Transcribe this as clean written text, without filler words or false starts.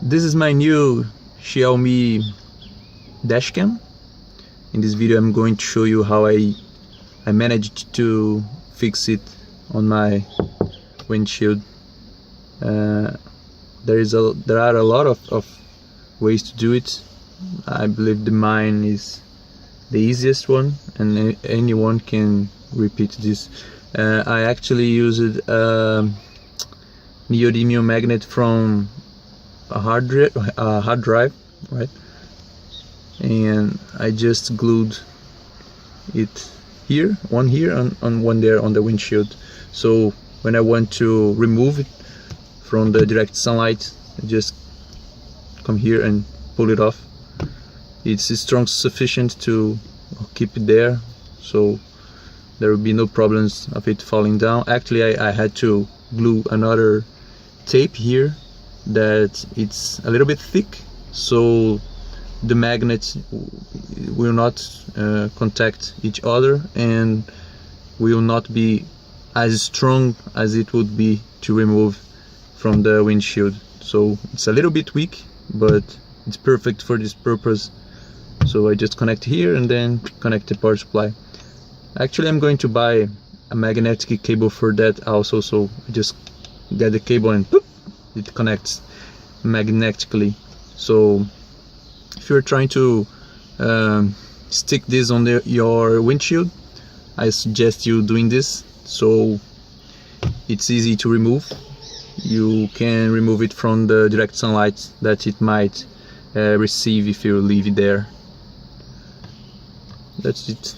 This is my new Xiaomi dashcam. In this video I'm going to show you how I managed to fix it on my windshield. There are a lot of ways to do it. I believe the mine is the easiest one, and anyone can repeat this. I actually used a neodymium magnet from a hard drive, right? And I just glued it here, one here and one there on the windshield. So when I want to remove it from the direct sunlight, I just come here and pull it off. It's strong sufficient to keep it there, so there will be no problems of it falling down. Actually, I had to glue another tape here that it's a little bit thick, so the magnets will not contact each other and will not be as strong as it would be to remove from the windshield. So it's a little bit weak, but it's perfect for this purpose. So I just connect here and then connect the power supply. Actually, I'm going to buy a magnetic cable for that also, so I just get the cable and boop, it connects magnetically. So if you're trying to stick this on your windshield, I suggest you doing this, so it's easy to remove. You can remove it from the direct sunlight that it might receive if you leave it there. That's it.